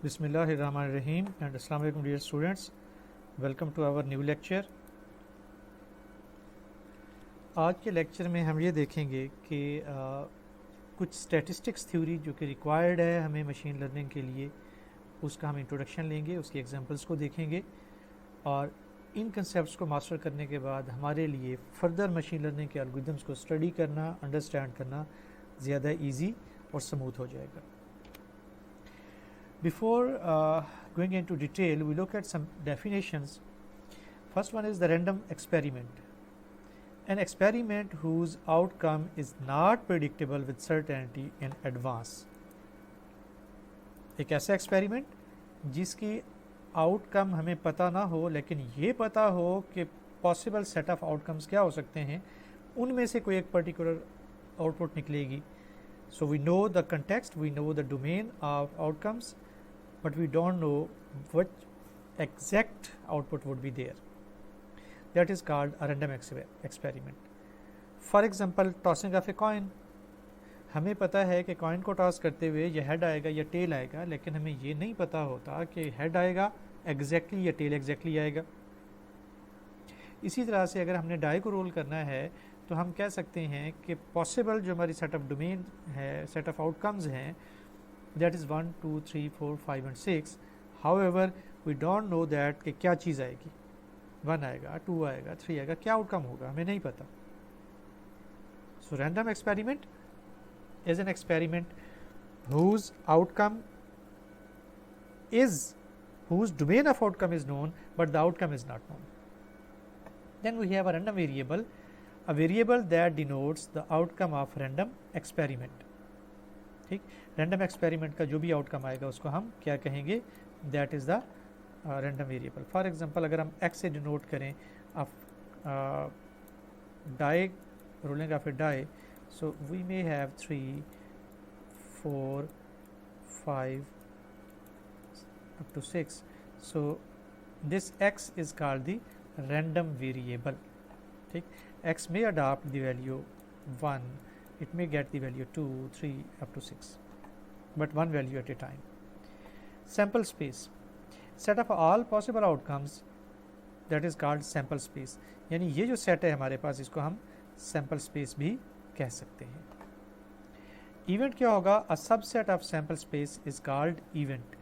Bismillahirrahmanirrahim and Assalamu alaikum dear students. Welcome to our new lecture. आज के lecture में हम ये देखेंगे कि कुछ स्टैटिस्टिक्स थ्योरी जो कि रिक्वायर्ड है हमें मशीन लर्निंग के लिए, उसका हम इंट्रोडक्शन लेंगे, उसके एग्जांपल्स को देखेंगे और इन कंसेप्ट्स को मास्टर करने के बाद हमारे लिए फर्दर मशीन लर्निंग के एल्गोरिथम्स को स्टडी करना, अंडरस्टैंड करना ज़्यादा ईजी और स्मूथ हो जाएगा. Before going into detail, we look at some definitions. First one is the random experiment. An experiment whose outcome is not predictable with certainty in advance. एक ऐसा experiment जिसकी outcome हमें पता ना हो लेकिन ये पता हो कि पॉसिबल सेट ऑफ आउटकम्स क्या हो सकते हैं, उनमें से कोई एक पर्टिकुलर आउटपुट निकलेगी. So we know the context, we know the domain of outcomes, but we don't know what exact output would be there. That is called a random experiment. For example, tossing of a coin. हमें पता है कि coin को toss करते हुए ये head आएगा या टेल आएगा, लेकिन हमें ये नहीं पता होता कि हेड आएगा एग्जैक्टली या टेल एग्जैक्टली आएगा. इसी तरह से अगर हमने डाई को रोल करना है तो हम कह सकते हैं कि पॉसिबल जो हमारी सेट ऑफ डोमेन है, सेट ऑफ आउटकम्स हैं, that is 1 2 3 4 5 and 6. however we don't know that कि क्या चीज़ आएगी, 1 आएगा, 2 आएगा, 3 आएगा, क्या आउटकम होगा हमें नहीं पता. So random experiment is an experiment whose outcome is, whose domain of outcome is known but the outcome is not known. Then we have a random variable, a variable that denotes the outcome of random experiment. ठीक, random experiment का जो भी outcome आएगा उसको हम क्या कहेंगे, that is the random variable. For example अगर हम एक्स से डिनोट करें die, rolling of a die, so we may have 3 4 5 up to 6. so this x is called the random variable. ठीक, x may adopt the value 1, it may get the value 2 3 up to 6, but one value at a time. Sample space, set of all possible outcomes, that is called sample space. यानी ये जो set है हमारे पास, इसको हम sample space भी कह सकते हैं. इवेंट क्या होगा, a subset of sample space is called event.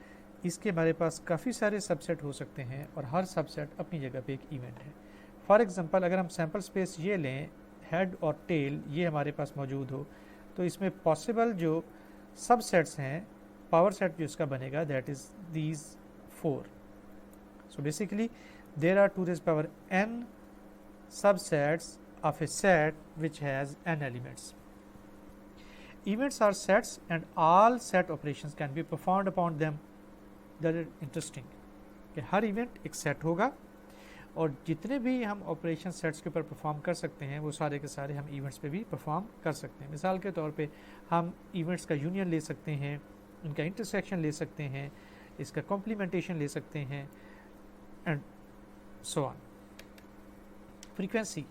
इसके हमारे पास काफ़ी सारे सबसेट हो सकते हैं और हर सबसेट अपनी जगह पे एक इवेंट है. फॉर एग्जांपल अगर हम सैम्पल स्पेस ये लें, हेड और टेल ये हमारे पास मौजूद हो, तो इसमें पॉसिबल जो सबसेट्स हैं, पावर सेट जो इसका बनेगा, that is these 4. So basically there are 2 raised power n subsets of a set which has n elements. Events are sets and all set operations can be performed upon them. That is interesting कि हर event एक set होगा और जितने भी हम operation sets के ऊपर perform कर सकते हैं वो सारे के सारे हम इवेंट्स पे भी परफॉर्म कर सकते हैं. मिसाल के तौर पे हम इवेंट्स का यूनियन ले सकते हैं, इनका इंटरसेक्शन ले सकते हैं, इसका कॉम्प्लीमेंटेशन ले सकते हैं and so on. Frequency,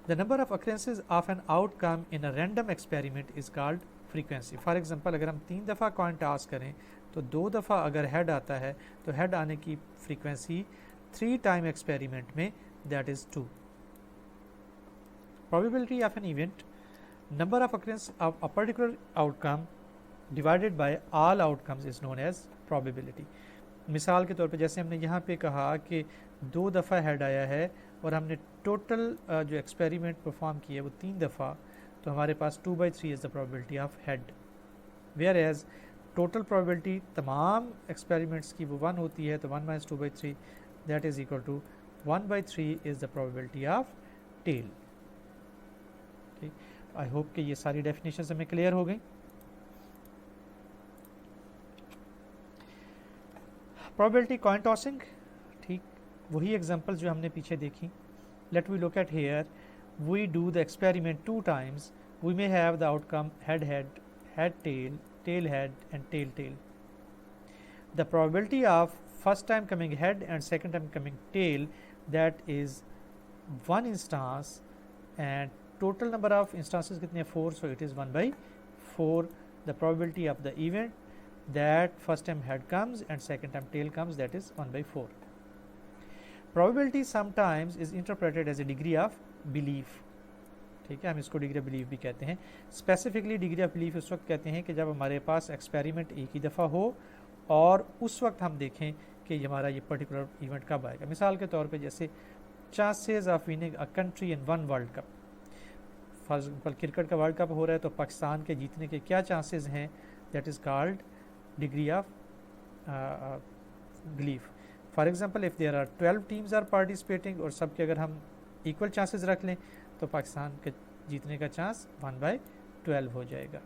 the number of अकरेंसेज of an outcome in a random experiment is called frequency. For example अगर हम 3 दफ़ा कॉइन टॉस करें तो 2 दफ़ा अगर हेड आता है तो हेड आने की फ्रीक्वेंसी 3 टाइम एक्सपेरिमेंट में that is 2. Probability of an event, number of occurrence of a particular outcome divided by all outcomes is known as probability. मिसाल के तौर पे जैसे हमने यहाँ पे कहा कि 2 दफ़ा हेड आया है और हमने टोटल जो एक्सपेरिमेंट परफॉर्म किया वो 3 दफ़ा, तो हमारे पास 2/3 is the probability of head. Whereas total probability तमाम एक्सपेरिमेंट्स की वो 1 होती है, तो 1 - 2/3 that is equal to 1/3 is the probability of tail. ठीक, आई होप कि ये सारी डेफिनेशन हमें क्लियर हो गई. प्रोबेबिलिटी कॉइन टॉसिंग, ठीक, वही एग्जांपल जो हमने पीछे देखी. Let we look at here, we do the experiment 2 times, we may have the outcome head head, head tail, tail head and tail tail. The probability of first time coming head and second time coming tail, that is 1 instance and total number of instances कितने 4, so it is 1/4. the probability of the event that first time head comes and second time tail comes, that is 1/4. Probability sometimes is interpreted as a degree of belief. ठीक है, हम इसको degree of belief भी कहते हैं. Specifically degree of belief उस वक्त कहते हैं कि जब हमारे पास एक्सपेरिमेंट एक ही दफ़ा हो और उस वक्त हम देखें कि हमारा ये पर्टिकुलर इवेंट कब आएगा. मिसाल के तौर पे जैसे chances of winning a country in one world cup. For example cricket का वर्ल्ड कप हो रहा है तो पाकिस्तान के जीतने के क्या चांसेस हैं, that is called degree of belief. For example if there are 12 teams are participating और सब के अगर हम इक्वल चांसेस रख लें तो पाकिस्तान के जीतने का चांस 1/12 हो जाएगा.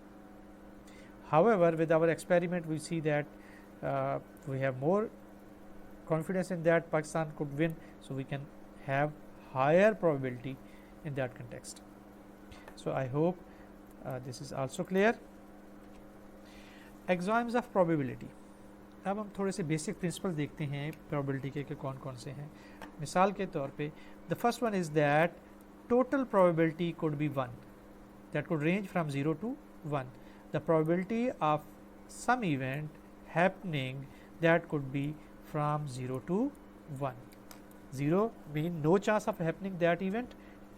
However with our experiment we see that we have more confidence in that Pakistan could win, so we can have higher probability in that context. So I hope this is also clear. Axioms of probability. अब हम थोड़े से basic principle देखते हैं probability के कौन कौन से हैं. मिसाल के तौर पे the first one is that total probability could be 1, that could range from 0 to 1. The probability of some event happening that could be from 0 to 1. 0 mean no chance of happening that event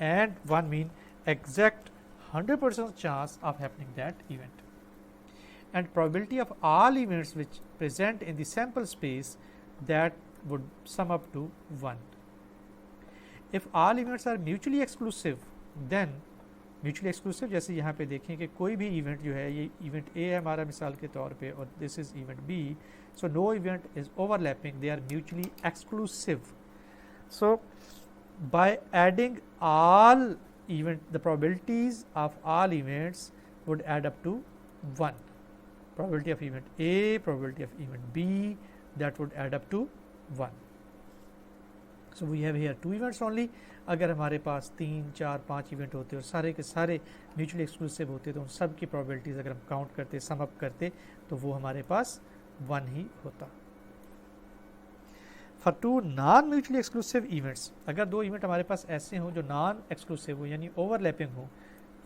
and 1 mean exact 100% chance of happening that event. And probability of all events which present in the sample space, that would sum up to 1. If all events are mutually exclusive, then mutually exclusive जैसे यहाँ पे देखें कि कोई भी event जो है, ये इवेंट ए है हमारा मिसाल के तौर पे और this is event B, so no event is overlapping, they are mutually exclusive. So by adding all event the probabilities of all events would add up to 1. Probability of event A, probability of event B, that would add up to 1. So we have here 2 events only. अगर हमारे पास 3, 4, 5 event होते और सारे के सारे mutually exclusive होते तो उन सब की प्रोबेबिलिटीज़ अगर हम काउंट करते, सम अप करते, तो वो हमारे पास 1 ही होता. For 2 non mutually exclusive events, अगर 2 इवेंट हमारे पास ऐसे हों जो नॉन एक्सक्लूसिव हो यानी ओवरलैपिंग हो,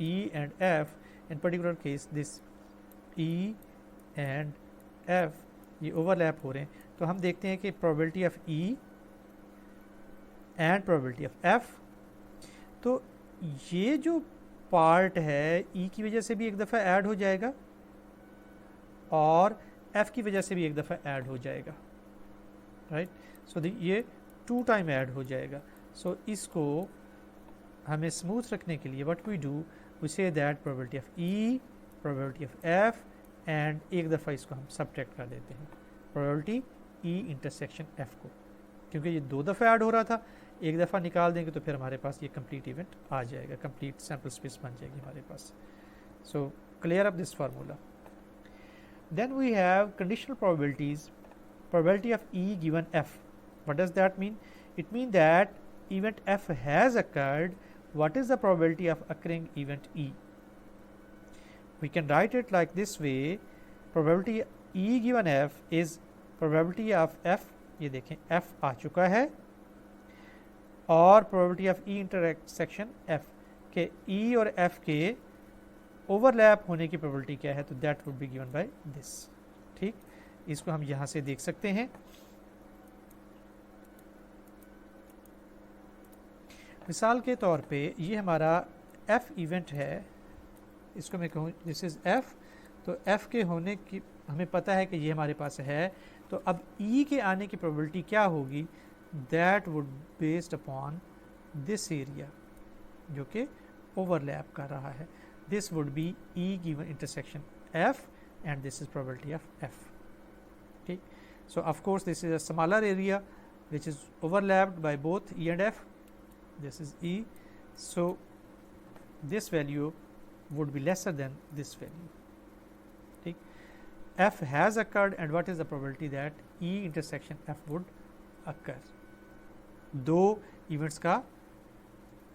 ई and F, in particular case this E and F ये ओवरलैप हो रहे हैं, तो हम देखते हैं कि probability of E and probability of F, तो ये जो पार्ट है ई की वजह से भी एक दफ़ा ऐड हो जाएगा और एफ की वजह से भी एक दफ़ा ऐड हो जाएगा, राइट. सो ये 2 टाइम ऐड हो जाएगा. सो इसको हमें स्मूथ रखने के लिए what we do, we say that probability of E, probability of F and एक दफ़ा इसको हम सबट्रैक्ट कर देते हैं प्रोबेबिलिटी ई इंटरसेक्शन एफ को, क्योंकि ये 2 दफ़ा ऐड हो रहा था, एक दफ़ा निकाल देंगे तो फिर हमारे पास ये कंप्लीट इवेंट आ जाएगा, कंप्लीट सैम्पल स्पेस बन जाएगी हमारे पास. So clear up this formula. Then we have conditional probabilities. Probability of E given F, what does that mean? It mean that event F has occurred, what is the probability of occurring event E? We can write it like this way, probability E given F is probability of F, ये देखें F आ चुका है, और probability of E intersection F के E और F के overlap होने की प्रोबेबिलिटी क्या है, तो that would be given by this. ठीक, इसको हम यहाँ से देख सकते हैं. मिसाल के तौर पे ये हमारा एफ इवेंट है, इसको मैं कहूँ दिस इज़ एफ, तो एफ के होने की हमें पता है कि ये हमारे पास है, तो अब ई के आने की प्रोबेबिलिटी क्या होगी, that would based upon this area जो कि ओवरलैप कर रहा है. This would be E given intersection F and this is probability of F. ठीक, so of course this is a smaller area which is overlapped by both E and F. This is E, so this value would be lesser than this value. ठीक, F has occurred and what is the probability that E intersection F would occur? दो events का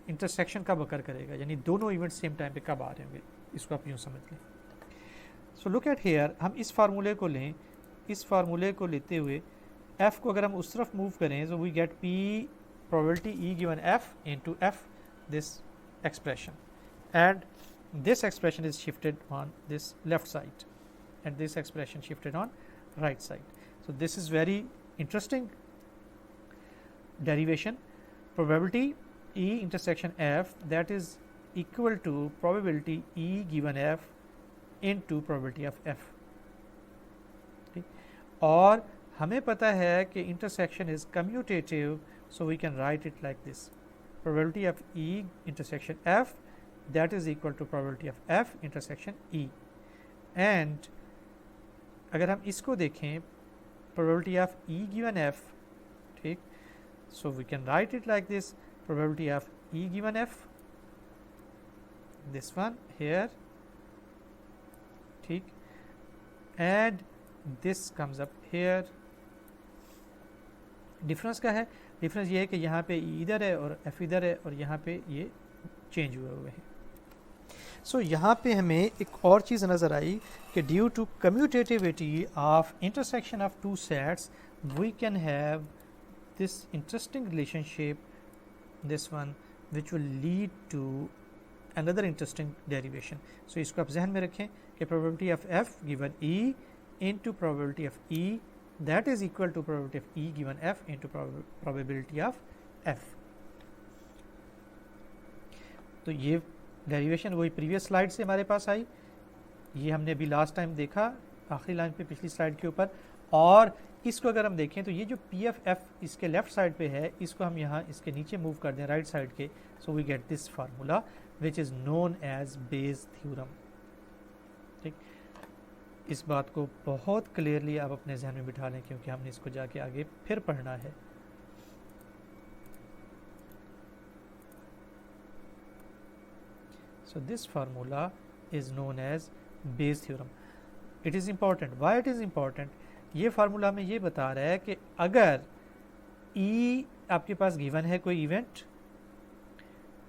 intersection कब अकर करेगा, यानी दोनों events same time पे कब आ रहे होंगे, इसको आप यूँ समझ लें. सो लुक एट हेयर, हम इस फार्मूले को लें, इस फार्मूले को लेते हुए f को अगर हम उस तरफ मूव करें तो we get p probability e given f into f this expression, and this expression is shifted on this left side and this expression shifted on right side. So this is very interesting derivation. Probability E intersection F, that is equal to probability E given F into probability of F. ठीक, और हमें पता है कि intersection is commutative, so we can write it like this: probability of E intersection F, that is equal to probability of F intersection E. And अगर हम इसको देखें, probability of E given F, ठीक, so we can write it like this: probability of E given F, this one here, ठीक, and this comes up here. Difference क्या है? Difference ये है कि यहाँ पे E इधर है और F इधर है और यहाँ पे ये चेंज हुए हैं. सो यहाँ पे हमें एक और चीज़ नज़र आई कि due to commutativity of intersection of two sets we can have this interesting relationship, this one, which will lead to another interesting derivation. So इसको आप जहन में रखें कि प्रोबेबिलिटी ऑफ F गिवन E into probability of E, that is equal to probability of E given F into probability of F. तो ये derivation वही प्रीवियस स्लाइड से हमारे पास आई, ये हमने अभी लास्ट टाइम देखा आखिरी लाइन पे पिछली स्लाइड के ऊपर. और इसको अगर हम देखें तो ये जो पी एफ एफ इसके लेफ्ट साइड पे है, इसको हम यहाँ इसके नीचे मूव कर दें राइट साइड के, so we get this formula which is known as Bayes theorem. ठीक, इस बात को बहुत क्लियरली आप अपने जहन में बिठा लें क्योंकि हमने इसको जाके आगे फिर पढ़ना है. So this formula is known as Bayes theorem. It is important. Why it is important? ये फार्मूला हमें ये बता रहा है कि अगर E आपके पास गिवन है कोई इवेंट,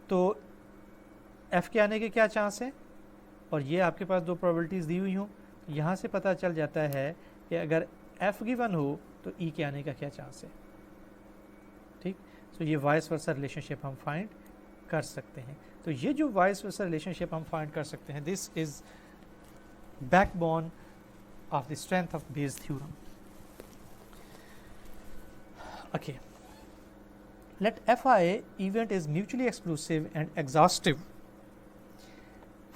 तो F के आने के क्या चांस है, और ये आपके पास दो प्रोबेबिलिटीज़ दी हुई हों, यहाँ से पता चल जाता है कि अगर F गिवन हो तो E के आने का क्या चांस है. ठीक, सो ये वाइस वर्सा रिलेशनशिप हम फाइंड कर सकते हैं. तो ये जो वाइस वर्सा रिलेशनशिप हम फाइंड कर सकते हैं, this is backbone of the strength of Bayes theorem. Okay, let Fi event is mutually exclusive and exhaustive.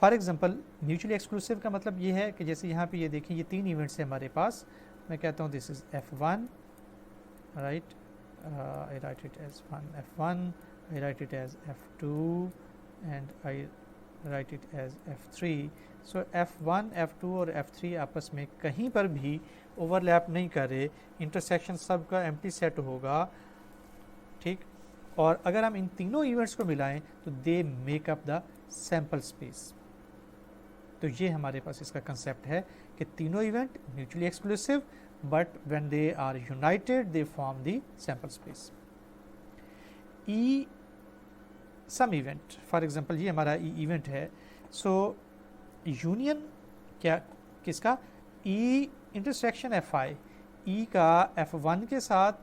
For example, mutually exclusive का मतलब ये है कि जैसे यहाँ पे ये देखिए, ये तीन इवेंट्स हैं हमारे पास. मैं कहता हूँ this is F1, right, I write it as F1, I write it as F2 and I write it as F3. So F1, F2 और F3 आपस में कहीं पर भी ओवरलैप नहीं कर रहे, इंटरसेक्शन सबका एम्प्टी सेट होगा. ठीक, और अगर हम इन तीनों इवेंट्स को मिलाएं तो they make up the sample space. तो ये हमारे पास इसका कंसेप्ट है कि तीनों event mutually exclusive, but when they are united they form the sample space. E some event, for example ये हमारा ई इवेंट है. सो यूनियन क्या किसका? ई इंटरसेक्शन Fi, ई का F1 के साथ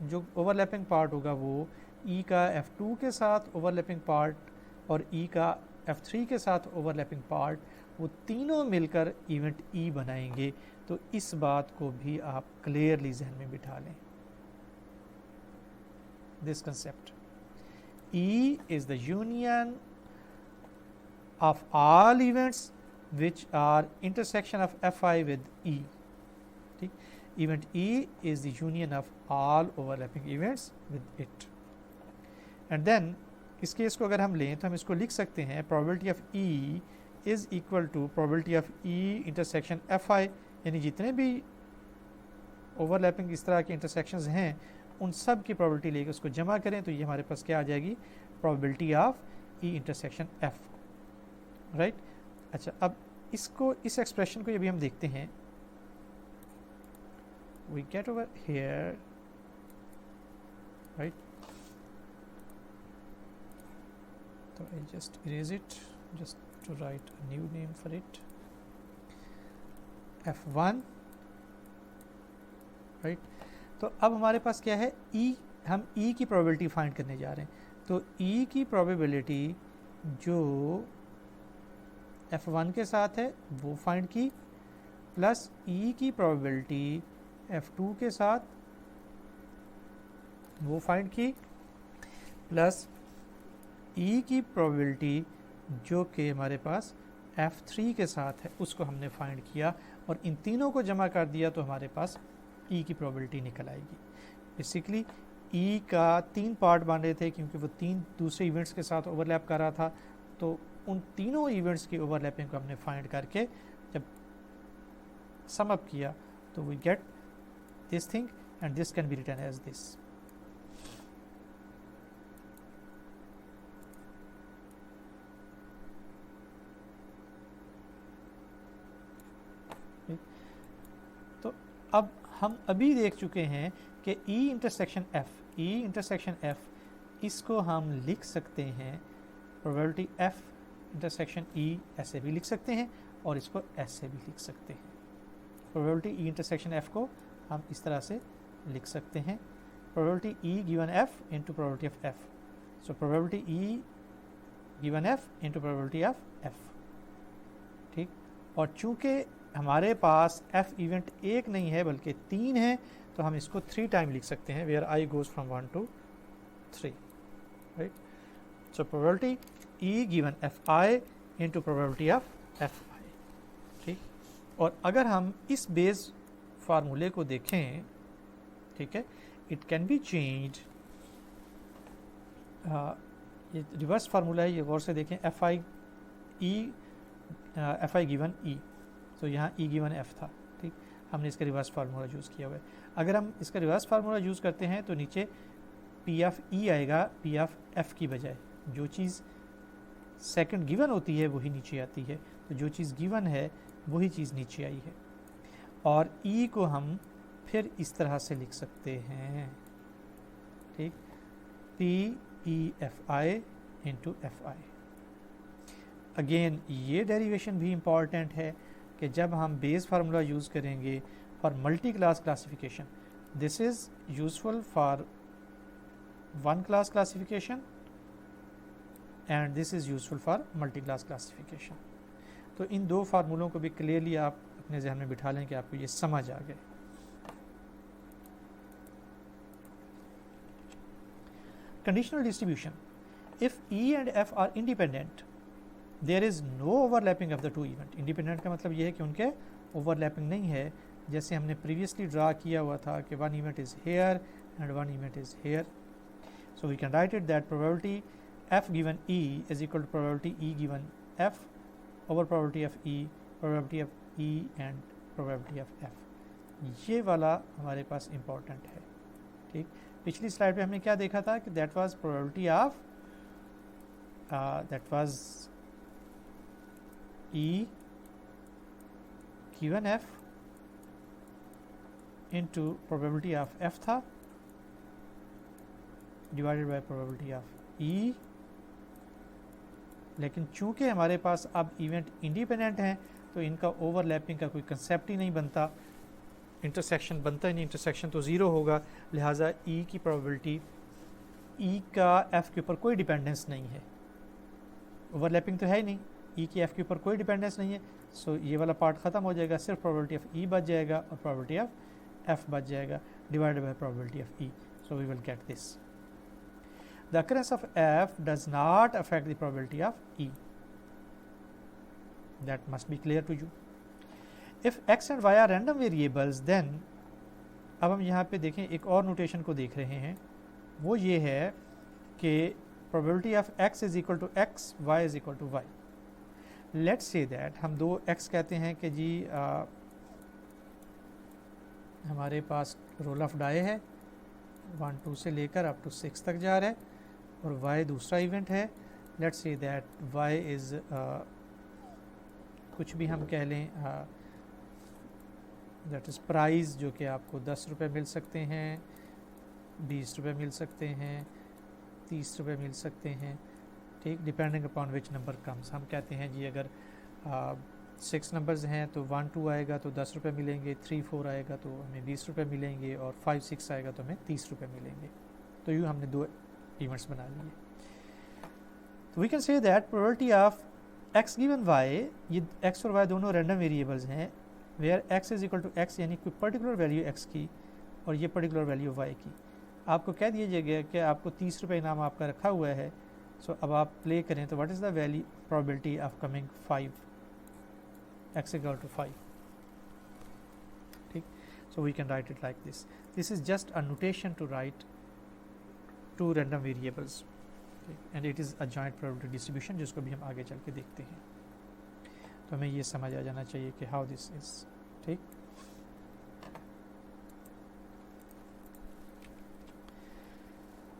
जो ओवरलैपिंग पार्ट होगा वो ई का F2 के साथ ओवरलैपिंग पार्ट और ई का F3 के साथ ओवरलैपिंग पार्ट, वो तीनों मिलकर इवेंट ई बनाएंगे. तो इस बात को भी आप क्लियरली जहन में बिठा लें. This concept, E is the union of all events which are intersection of Fi with E. ठीक, event E is the union of all overlapping events with it. And then इस केस को अगर हम लें तो हम इसको लिख सकते हैं probability of E is equal to probability of E intersection Fi, यानी जितने भी overlapping इस तरह के intersections हैं उन सब की प्रोबेबिलिटी लेके उसको जमा करें तो ये हमारे पास क्या आ जाएगी? Probability of E intersection F. Right, अच्छा, अब इसको, इस एक्सप्रेशन को ये भी हम देखते हैं. We get over here, right, तो I just erase it just to write a new name for it. F1, right. तो अब हमारे पास क्या है? E, हम E की प्रोबेबिलिटी फाइंड करने जा रहे हैं. तो E की प्रोबेबिलिटी जो F1 के साथ है वो फाइंड की, प्लस ई की प्रोबेबिलिटी F2 के साथ वो फाइंड की, प्लस ई की प्रोबेबिलिटी जो कि हमारे पास F3 के साथ है उसको हमने फाइंड किया, और इन तीनों को जमा कर दिया तो हमारे पास ई की प्रोबेबिलिटी निकल आएगी। बेसिकली ई का 3 पार्ट बन रहे थे क्योंकि वो 3 दूसरे इवेंट्स के साथ ओवरलैप कर रहा था, तो उन तीनों इवेंट्स की ओवरलैपिंग को हमने फाइंड करके जब सम अप किया तो we get this thing, and this can be written as this. तो अब हम अभी देख चुके हैं कि ई इंटरसेक्शन एफ, इसको हम लिख सकते हैं प्रोबेबिलिटी एफ इंटरसेक्शन ई, ऐसे भी लिख सकते हैं और इसको ऐसे भी लिख सकते हैं। प्रोबेबिलिटी ई इंटरसेक्शन एफ को हम इस तरह से लिख सकते हैं, probability E given F into probability of F. So probability E given F into probability of F, ठीक। और चूंकि हमारे पास एफ इवेंट एक नहीं है बल्कि 3 है, तो हम इसको 3 टाइम लिख सकते हैं, where I goes from 1 to 3, right. So probability E given F I into probability of F I, ठीक। और अगर हम इस बेस फार्मूले को देखें, ठीक है, इट कैन बी चेंज, ये रिवर्स फार्मूला है, ये गौर से देखें, एफ आई गिवन ई, तो यहाँ ई गिवन एफ था, ठीक। हमने इसका रिवर्स फार्मूला यूज़ किया हुआ है। अगर हम इसका रिवर्स फार्मूला यूज़ करते हैं तो नीचे पी ऑफ ई आएगा पी ऑफ एफ की बजाय, जो चीज़ सेकंड गिवन होती है वही नीचे आती है, तो जो चीज़ गिवन है वही चीज़ नीचे आई है। और ई को हम फिर इस तरह से लिख सकते हैं, ठीक, P E F I into F I. Again ये डेरिवेशन भी इम्पॉर्टेंट है कि जब हम बेस फार्मूला यूज़ करेंगे for multi class classification, this is useful for 1 class classification and this is useful for multi class classification. तो इन 2 फार्मूलों को भी क्लियरली आप अपने जहन में बिठा लें कि आपको ये समझ आ गए। Conditional distribution, if E and F are independent there is no overlapping of the 2 event. Independent का मतलब ये है कि उनके ओवरलैपिंग नहीं है, जैसे हमने प्रीवियसली ड्रा किया हुआ था कि 1 event is here and 1 event is here. So we can write it that probability F given E is equal to probability E given F over probability of E, probability of E and probability of F. ये वाला हमारे पास important है, ठीक। पिछली slide पे हमने क्या देखा था कि that was probability of that was E given F into probability of F था divided by probability of E, लेकिन चूंकि हमारे पास अब इवेंट इंडिपेंडेंट हैं तो इनका ओवरलैपिंग का कोई कंसेप्ट ही नहीं बनता, इंटरसेक्शन बनता ही नहीं, इंटरसेक्शन तो ज़ीरो होगा, लिहाजा E की प्रोबेबिलिटी, E का F के ऊपर कोई डिपेंडेंस नहीं है, ओवरलैपिंग तो है ही नहीं, ई की एफ के ऊपर कोई डिपेंडेंस नहीं है। सो ये वाला पार्ट ख़त्म हो जाएगा, सिर्फ प्रोबेबिलिटी ऑफ ई बच जाएगा और प्रोबेबिलिटी ऑफ एफ बच जाएगा divided by probability of E. So we will get this, the occurrence of F does not affect the probability of E, that must be clear to you. If X and Y are random variables then, अब हम यहाँ पे देखें एक और notation को देख रहे हैं, वो ये है कि probability of X is equal to X, Y is equal to Y. Let's say that हम 2x कहते हैं कि जी हमारे पास रोल ऑफ डाई है 1 2 से लेकर अप टू 6 तक जा रहा है, और y दूसरा इवेंट है। Let's say that y is कुछ भी हम कह लें, दैट इज़ प्राइस, जो कि आपको 10 रुपये मिल सकते हैं, 20 रुपये मिल सकते हैं, 30 रुपये मिल सकते हैं, ठीक, depending upon which number comes. हम कहते हैं जी अगर 6 नंबर्स हैं तो 1 2 आएगा तो 10 रुपये मिलेंगे, 3 4 आएगा तो हमें 20 रुपये मिलेंगे, और 5 6 आएगा तो हमें 30 रुपये मिलेंगे। तो यूँ हमने 2 इवेंट्स बना लिए। तो we can say that probability of X given Y, ये एक्स और वाई दोनों रैंडम वेरिएबल्स हैं, where x is equal to x, यानी कोई पर्टिकुलर वैल्यू x की और ये पर्टिकुलर वैल्यू y की। आपको कह दिया गया कि आपको 30 रुपये इनाम आपका रखा हुआ है। सो अब आप प्ले करें तो what is the value probability of coming 5, x equal to 5, ठीक। So we can write it like this. This is just a notation to write to random variables and it is a joint probability distribution, जिसको भी हम आगे चल के देखते हैं। तो हमें ये समझ आ जाना चाहिए कि हाउ दिस इज, ठीक।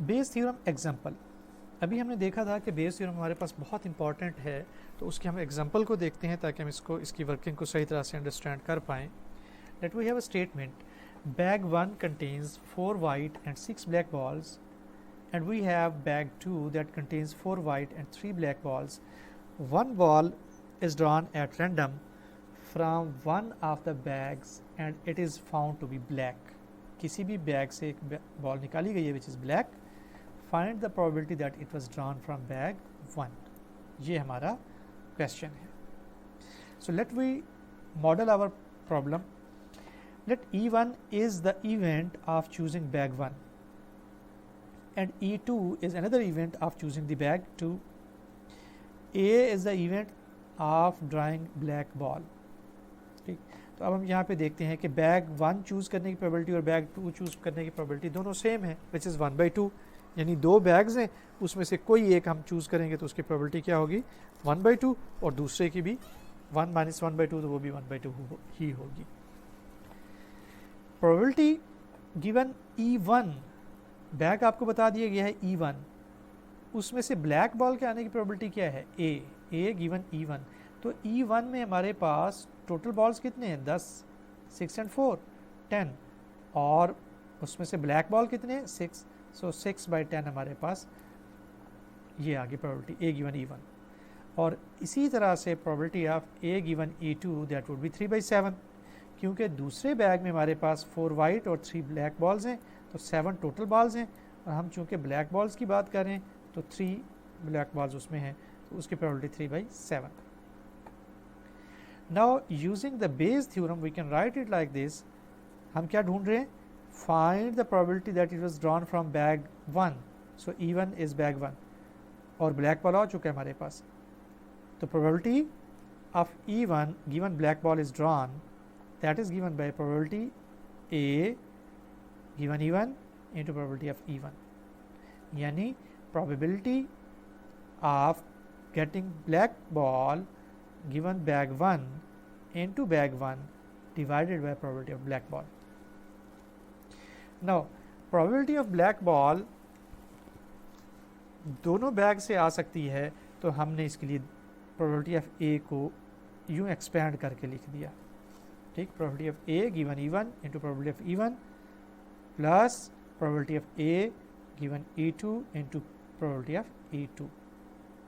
बेस थ्योरम एग्जांपल, अभी हमने देखा था कि बेस थ्योरम हमारे पास बहुत इंपॉर्टेंट है, तो उसके हम एग्जांपल को देखते हैं ताकि हम इसकी वर्किंग को सही तरह से अंडरस्टैंड कर पाएँ। Let we have a statement, bag 1 contains 4 white and 6 black balls and we have bag 2 that contains 4 white and 3 black balls. One ball is drawn at random from one of the bags and it is found to be black. किसी भी bag से एक ball निकाली गई है which is black. Find the probability that it was drawn from bag 1. ये हमारा question है. So let we model our problem. Let E1 is the event of choosing bag 1. And E2 is another event of choosing the bag 2. A is the event of drawing black ball. ठीक, तो अब हम यहाँ पे देखते हैं कि bag 1 choose करने की प्रोबेबिलिटी और बैग 2 चूज़ करने की प्रोबेबिलिटी दोनों सेम है, विच इज़ 1/2, यानी 2 बैग्स हैं, उसमें से कोई एक हम चूज़ करेंगे तो उसकी प्रोबेबिलिटी क्या होगी 1/2, और दूसरे की भी 1 - 1/2, तो वो भी 1/2 ही होगी। प्रोबेबिलिटी गिवन E1, बैग आपको बता दिया गया है E1, उसमें से ब्लैक बॉल के आने की प्रोबेबिलिटी क्या है A गिवन E1। तो E1 में हमारे पास टोटल बॉल्स कितने हैं 10, 6 and 4 10, और उसमें से ब्लैक बॉल कितने हैं 6, सो 6/10 हमारे पास ये आगे प्रोबेबिलिटी A गिवन E1। और इसी तरह से probability of A given E2 that would be 3/7, क्योंकि दूसरे बैग में हमारे पास 4 वाइट और 3 ब्लैक बॉल्स हैं, तो 7 टोटल बॉल्स हैं, और हम चूंकि ब्लैक बॉल्स की बात करें तो 3 ब्लैक बॉल्स उसमें हैं, तो उसकी probability 3/7। Now using the Bayes theorem we can write it like this. हम क्या ढूंढ रहे हैं, find the probability that it was drawn from bag 1, so E1 is bag 1, और ब्लैक बॉल आ चुका है हमारे पास, तो probability of E1 given black ball is drawn, that is given by probability A given E1 into probability of E1, यानी probability of getting black ball given bag 1 into bag 1 divided by probability of black ball. Now probability of black ball दोनों bag से आ सकती है, तो हमने इसके लिए probability of A को यूँ expand करके लिख दिया, ठीक। Probability of A given E1 into probability of E1 plus probability of A given E2 into probability of E2,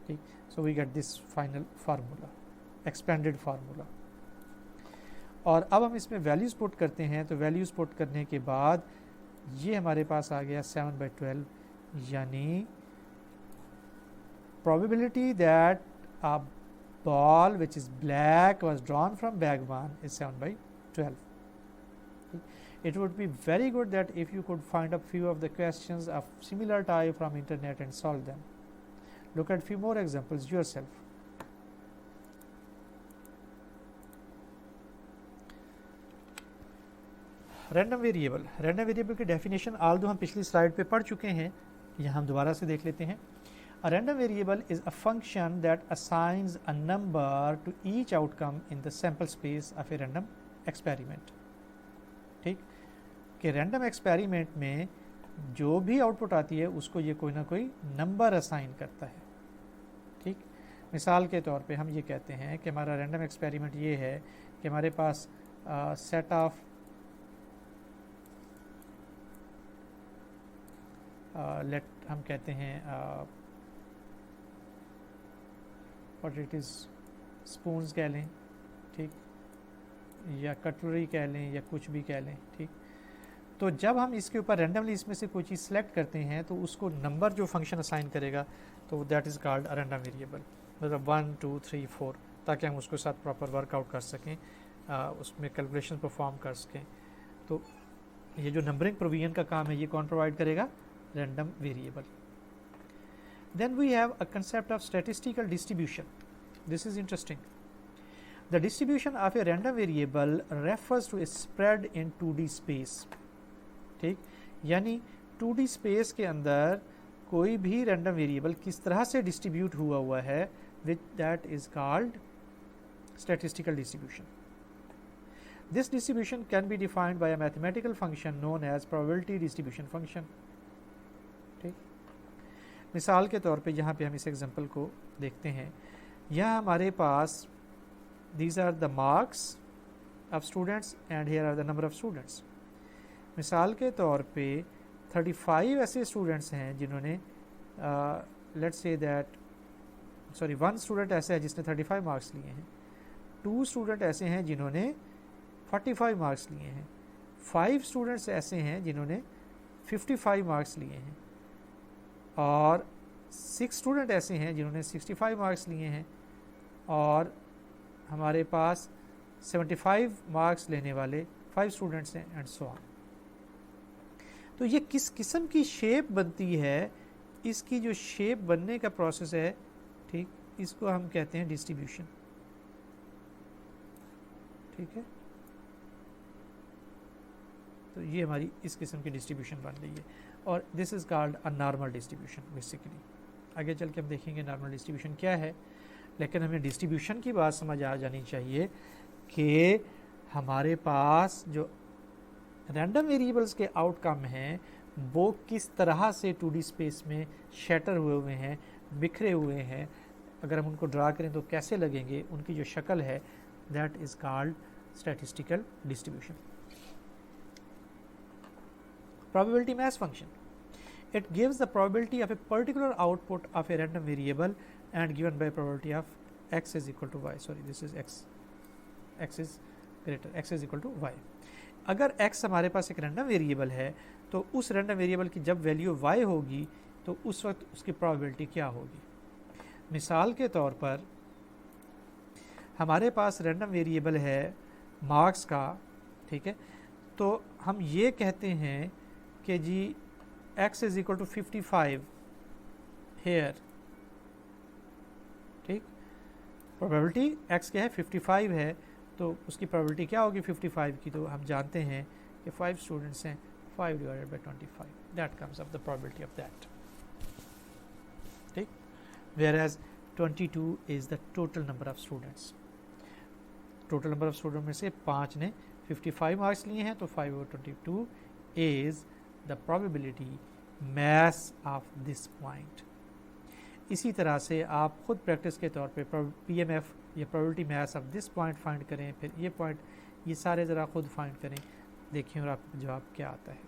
ठीक। So we get this final formula, expanded formula. और अब हम इसमें वैल्यूज़ पुट करते हैं, तो वैल्यूज़ पुट करने के बाद ये हमारे पास आ गया 7/12, यानी प्रोबेबिलिटी दैट आप ball which is black was drawn from bag 1 is 7/12. It would be very good that if you could find a few of the questions of similar type from internet and solve them. Look at few more examples yourself. Random variable की definition Aldous हम पिछली slide पे पढ़ चुके हैं, यहाँ हम दोबारा से देख लेते हैं। A random variable is a function that assigns a number to each outcome in the sample space of a random experiment. ठीक, कि रैंडम एक्सपेरिमेंट में जो भी आउटपुट आती है उसको ये कोई ना कोई नंबर असाइन करता है, ठीक। मिसाल के तौर पे हम ये कहते हैं कि हमारा रैंडम एक्सपेरिमेंट ये है कि हमारे पास सेट ऑफ हम कहते हैं व्हाट इट इज़ स्पून्स कह लें, ठीक, या कटलरी कह लें, या कुछ भी कह लें, ठीक। तो जब हम इसके ऊपर रैंडमली इसमें से कोई चीज़ सेलेक्ट करते हैं तो उसको नंबर जो फंक्शन असाइन करेगा तो that is called a random variable, मतलब 1 2 3 4, ताकि हम उसके साथ प्रॉपर वर्कआउट कर सकें उसमें कैलकुलेशन परफॉर्म कर सकें। तो ये जो नंबरिंग प्रोविजन का काम है ये कौन प्रोवाइड करेगा? Random variable. Then we have a concept of statistical distribution. This is interesting. The distribution of a random variable refers to a spread in 2D space. ठीक, यानी 2D स्पेस के अंदर कोई भी रैंडम वेरिएबल किस तरह से डिस्ट्रीब्यूट हुआ है, which that is called statistical distribution. This distribution can be defined by a mathematical function known as probability distribution function. ठीक, मिसाल के तौर पे यहाँ पे हम इस एग्जांपल को देखते हैं। यहाँ हमारे पास these are the marks of students and here are the number of students. मिसाल के तौर पे 35 ऐसे स्टूडेंट्स हैं जिन्होंने let's say that sorry 1 student ऐसा है जिसने 35 मार्क्स लिए हैं, 2 स्टूडेंट ऐसे हैं जिन्होंने 45 मार्क्स लिए हैं, 5 स्टूडेंट्स ऐसे हैं जिन्होंने 55 मार्क्स लिए हैं, और 6 स्टूडेंट ऐसे हैं जिन्होंने 65 मार्क्स लिए हैं, और हमारे पास 75 मार्क्स लेने वाले 5 स्टूडेंट्स हैं, एंड सो ऑन। तो ये किस किस्म की शेप बनती है, इसकी जो शेप बनने का प्रोसेस है, ठीक, इसको हम कहते हैं डिस्ट्रीब्यूशन। ठीक है, तो ये हमारी इस किस्म की डिस्ट्रीब्यूशन बन रही है, और this is called a normal distribution basically. आगे चल के हम देखेंगे नॉर्मल डिस्ट्रीब्यूशन क्या है, लेकिन हमें डिस्ट्रीब्यूशन की बात समझ आ जानी चाहिए कि हमारे पास जो रैंडम वेरिएबल्स के आउटकम हैं वो किस तरह से 2D स्पेस में शैटर हुए हैं, बिखरे हुए हैं। अगर हम उनको ड्रा करें तो कैसे लगेंगे, उनकी जो शक्ल है, that is called statistical distribution. Probability mass function. It gives the probability of a particular output of a random variable and given by probability of x is equal to y. Sorry, this is x. x is greater, x is equal to y. अगर x हमारे पास एक random variable है तो उस random variable की जब value y होगी तो उस वक्त उसकी प्रोबेबिलिटी क्या होगी। मिसाल के तौर पर हमारे पास रैंडम वेरिएबल है मार्क्स का, ठीक है, तो हम ये कहते हैं कि जी x is equal to 55 here. ठीक, प्रोबेबिलिटी x क्या है, 55 है, तो उसकी प्रोबेबिलिटी क्या होगी 55 की, तो हम जानते हैं कि 5 स्टूडेंट्स हैं, 5 divided by 25, that comes up the probability of that. ठीक, where as 22 is the total number of students. Total number of student में से 5 ने 55 मार्क्स लिए हैं, तो 5 over 22 is the probability mass of this point. इसी तरह से आप खुद प्रैक्टिस के तौर पे PMF या probability mass of this point find करें, फिर ये पॉइंट, ये सारे ज़रा खुद फाइंड करें, देखिए और आपको जवाब क्या आता है।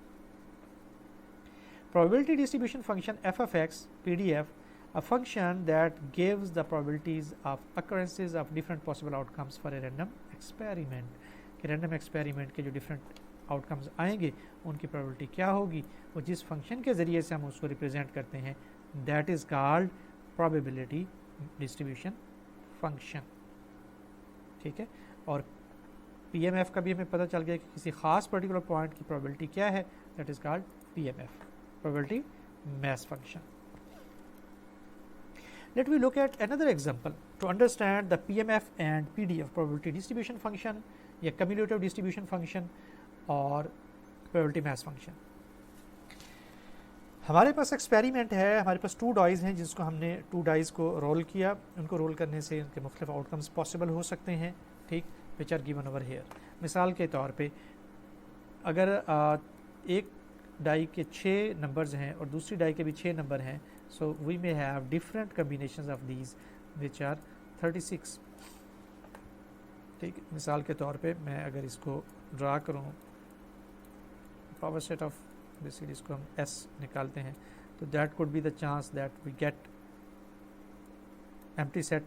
Probability distribution function f of x PDF, a function that gives the probabilities of occurrences of different possible outcomes for a random experiment। कि random experiment के जो different outcomes आएंगे उनकी probability क्या होगी, वो जिस फंक्शन के ज़रिए से हम उसको रिप्रेजेंट करते हैं, that is called probability distribution function। ठीक है, और PMF का भी हमें पता चल गया कि किसी खास पर्टिकुलर पॉइंट की probability क्या है, that is called PMF, probability mass function। Let me look at another example to understand the PMF and PDF probability distribution function या cumulative distribution function और probability mass function। हमारे पास experiment है, हमारे पास 2 dies हैं जिसको हमने 2 डाइज को role किया, उनको रोल करने से उनके मुख्तलिफ आउटकम्स पॉसिबल हो सकते हैं। ठीक, which are given over here. मिसाल के तौर पे अगर एक डाई के 6 नंबर्स हैं और दूसरी डाई के भी 6 नंबर हैं, so we may have different combinations of these which are 36। ठीक, मिसाल के तौर पे मैं अगर इसको ड्रा करूँ, पावर सेट ऑफ बेसिकली इसको हम S निकालते हैं, तो that could be the chance that we get empty set.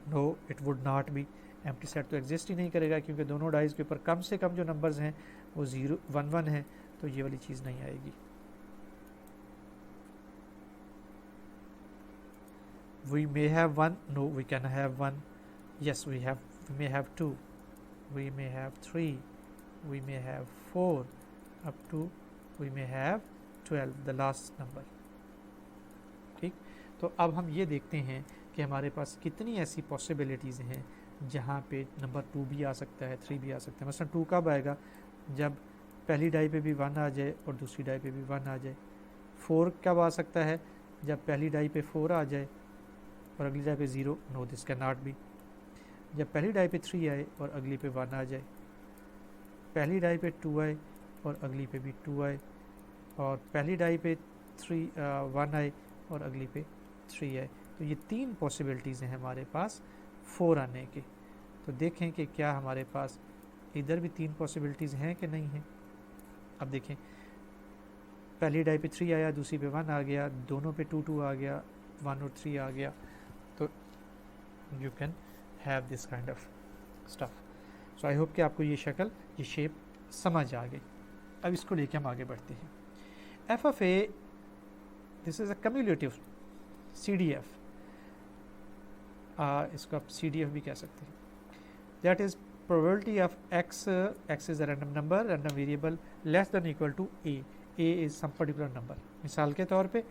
No, it would not be, empty set तो एग्जिस्ट ही नहीं करेगा क्योंकि दोनों डाइज के ऊपर कम से कम जो नंबर्स हैं वो 0 1 1 है, तो ये वाली चीज़ नहीं आएगी। We may have 1, no we can have 1, yes we may have 2, we may have 3, we may have 4, up to we may have 12, the last number. ठीक, तो अब हम ये देखते हैं कि हमारे पास कितनी ऐसी पॉसिबिलिटीज़ हैं जहाँ पे नंबर 2 भी आ सकता है, 3 भी आ सकता है. मसलन 2 कब आएगा? जब पहली डाई पे भी 1 आ जाए और दूसरी डाई पे भी 1 आ जाए. 4 कब आ सकता है? जब पहली डाई पे 4 आ जाए और अगली डाई पे 0. No, this can not be. जब पहली डाई पे 3 आए और अगली पे 1 आ जाए, पहली डाई पे 2 आए और अगली पे भी 2 आए, और पहली डाई पे 1 आए और अगली पे 3 आए. तो ये 3 पॉसिबिलिटीज़ हैं हमारे पास 4 आने के. तो देखें कि क्या हमारे पास इधर भी 3 पॉसिबिलिटीज़ हैं कि नहीं हैं. अब देखें, पहली डाई पे 3 आया, दूसरी पे 1 आ गया, दोनों पे 2 2 आ गया, 1 और 3 आ गया. तो you can have this kind of stuff. So I hope कि आपको ये शक्ल, ये शेप समझ आ गई. अब इसको लेके हम आगे बढ़ते हैं. F of A, this is a cumulative CDF. इसको आप CDF भी कह सकते हैं. That is probability of x is a random number, random variable less than equal to a is some particular number. मिसाल के तौर पे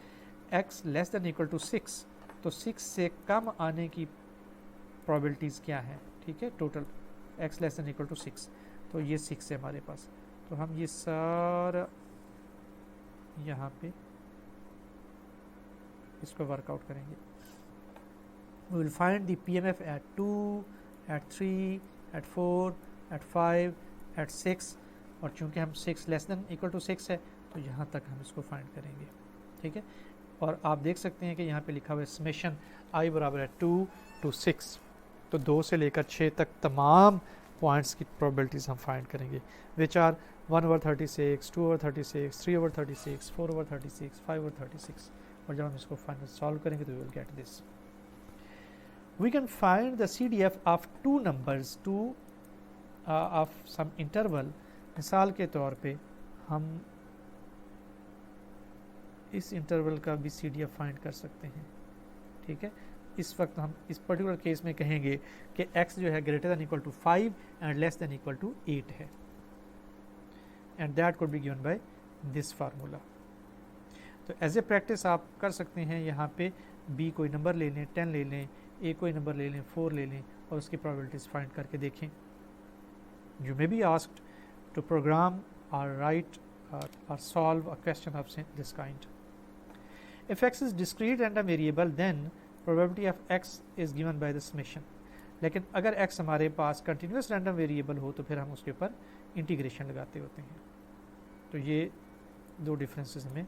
x less than equal to 6, तो 6 से कम आने की probabilities क्या हैं? ठीक है, total x less than equal to 6, तो ये 6 है हमारे पास. तो हम ये सारा यहाँ पे इसको वर्कआउट करेंगे. We will find the PMF at 2, at 3, at 4, at 5, at 6, और चूंकि हम 6 लेस देन इक्वल टू 6 है तो यहाँ तक हम इसको फाइंड करेंगे. ठीक है, और आप देख सकते हैं कि यहाँ पे लिखा हुआ है समेशन i बराबर है 2 to 6. तो 2 से लेकर 6 तक तमाम पॉइंट्स की प्रोबेबिलिटीज़ हम फाइंड करेंगे, विच आर 1/36, 2/36, 3/36, 4/36, 5/36. और जब हम इसको फाइनल सॉल्व करेंगे तो we will get this. We can find the CDF of two numbers, of some interval. मिसाल के तौर पे हम इस इंटरवल का भी CDF फाइंड कर सकते हैं. ठीक है, इस वक्त हम इस पर्टिकुलर केस में कहेंगे कि x जो है greater than equal to 5 and less than equal to 8 है, and that could be given by this formula. तो एज ए प्रैक्टिस आप कर सकते हैं, यहाँ पे b कोई नंबर ले लें, 10 ले लें, a कोई नंबर ले लें, 4 ले लें, और उसकी प्रोबेबिलिटीज़ फाइंड करके देखें. You may be asked to program or write or solve a question of this kind. If x is discrete random variable, then probability of x is given by the summation. लेकिन अगर x हमारे पास continuous random variable हो तो फिर हम उसके ऊपर integration लगाते होते हैं. तो ये दो डिफरेंसेस हमें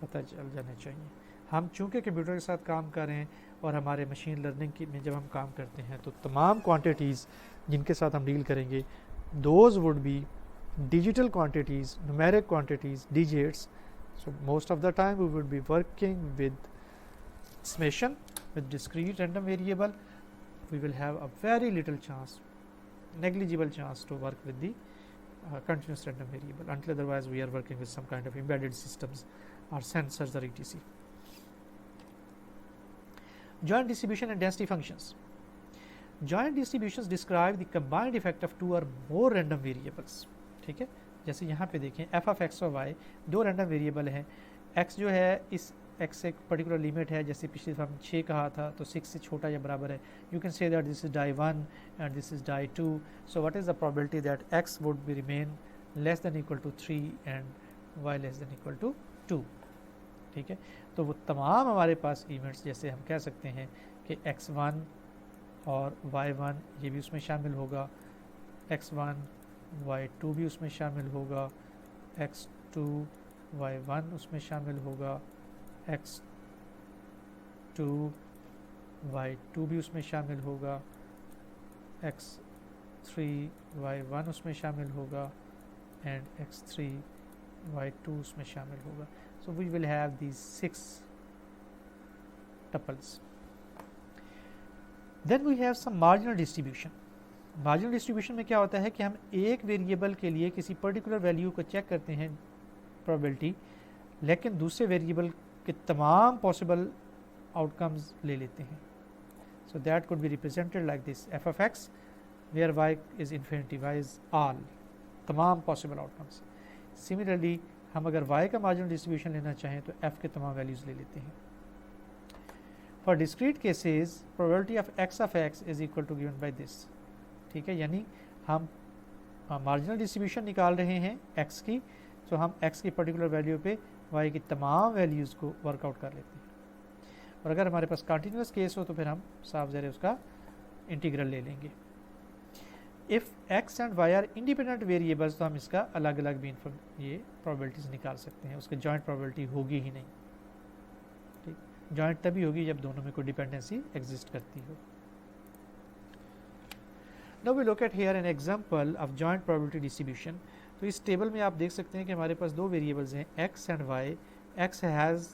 पता चल जाने चाहिए. हम चूँकि कंप्यूटर के साथ काम कर रहे हैं और हमारे मशीन लर्निंग की में जब हम काम करते हैं तो तमाम क्वांटिटीज़ जिनके साथ हम डील करेंगे, those would be digital quantities, numeric quantities, digits. So most of the time we would be working with summation, with discrete random variable. We will have a very little chance, negligible chance to work with the continuous random variable, until otherwise we are working with some kind of embedded systems or sensors or etc. Joint distribution and density functions. Joint distributions describe the combined effect of two or more random variables. ठीक है, जैसे यहाँ पे देखें f of x और y दो random variable हैं. x जो है इस x एक पर्टिकुलर लिमिट है, जैसे पिछली दफ़ा हम 6 कहा था, तो 6 से छोटा या बराबर है. You can say that this is die 1 and this is die 2. So what is the probability that x would be remain less than equal to 3 and y less than equal to 2. ठीक है, तो वो तमाम हमारे पास events, जैसे हम कह सकते हैं कि x1 और y1 ये भी उसमें शामिल होगा, x1 y2 भी उसमें शामिल होगा, x2 y1 उसमें शामिल होगा, x2 y2 भी उसमें शामिल होगा, x3 y1 उसमें शामिल होगा, एंड x3 y2 उसमें शामिल होगा. So we will have these 6 tuples. Then we have some marginal distribution. Marginal distribution में क्या होता है कि हम एक वेरिएबल के लिए किसी पर्टिकुलर वैल्यू को चेक करते हैं प्रोबेबिलिटी, लेकिन दूसरे वेरिएबल के तमाम पॉसिबल आउटकम्स ले लेते हैं. So that could be represented like this. F of x where y is infinity, y is all, तमाम पॉसिबल आउटकम्स. सिमिलरली हम अगर y का मार्जिनल डिस्ट्रीब्यूशन लेना चाहें तो f के तमाम वैल्यूज़ ले लेते हैं. For discrete cases probability of x is equal to given by this. ठीक है, यानी हम मार्जिनल डिस्ट्रीब्यूशन निकाल रहे हैं x की, तो हम x की पर्टिकुलर वैल्यू पे y की तमाम वैल्यूज़ को वर्कआउट कर लेते हैं. और अगर हमारे पास कंटिन्यूस केस हो तो फिर हम साफ ज़रा उसका इंटीग्रल ले लेंगे. If x and y are independent variables तो हम इसका अलग अलग भी ये प्रोबेबिलिटीज़ निकाल सकते हैं. उसकी जॉइंट प्रोबेबिलिटी होगी ही नहीं. ठीक, जॉइंट तभी होगी जब दोनों में कोई डिपेंडेंसी एग्जिस्ट करती हो. Now we look at here an example of joint probability distribution. तो इस टेबल में आप देख सकते हैं कि हमारे पास दो वेरिएबल्स हैं x and y. x has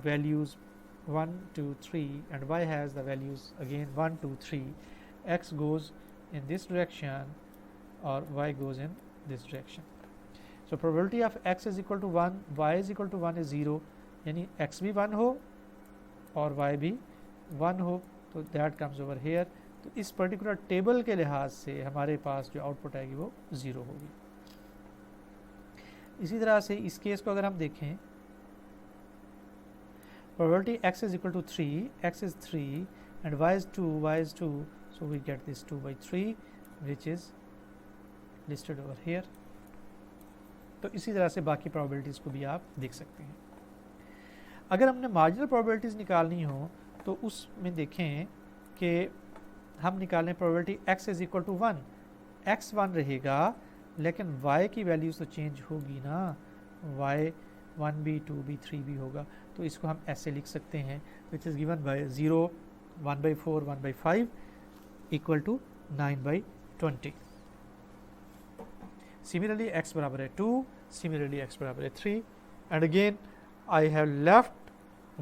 values 1 2 3 and y has the values again 1 2 3. x goes in this direction or y goes in this direction. So probability of x is equal to 1, y is equal to 1 is 0, यानी x भी 1 हो और y भी 1 हो, तो that comes over here. तो इस particular table के लिहाज से हमारे पास जो आउटपुट आएगी वो 0 होगी. इसी तरह से इस केस को अगर हम देखें, probability x is equal to 3, x is 3 and y is 2, y is 2, so we get this 2 by 3 which is listed over here. तो इसी तरह से बाकी probabilities को भी आप देख सकते हैं. अगर हमने marginal probabilities निकालनी हो तो उसमें देखें कि हम निकालें probability x is equal to 1, x 1 रहेगा लेकिन y की वैल्यूज़ तो चेंज होगी ना, y 1 भी 2 भी 3 भी होगा. तो इसको हम ऐसे लिख सकते हैं which is given by 0 1 by 4 1 by 5 equal to 9 by 20. Similarly x बराबर है 2, similarly x बराबर है 3 and again I have left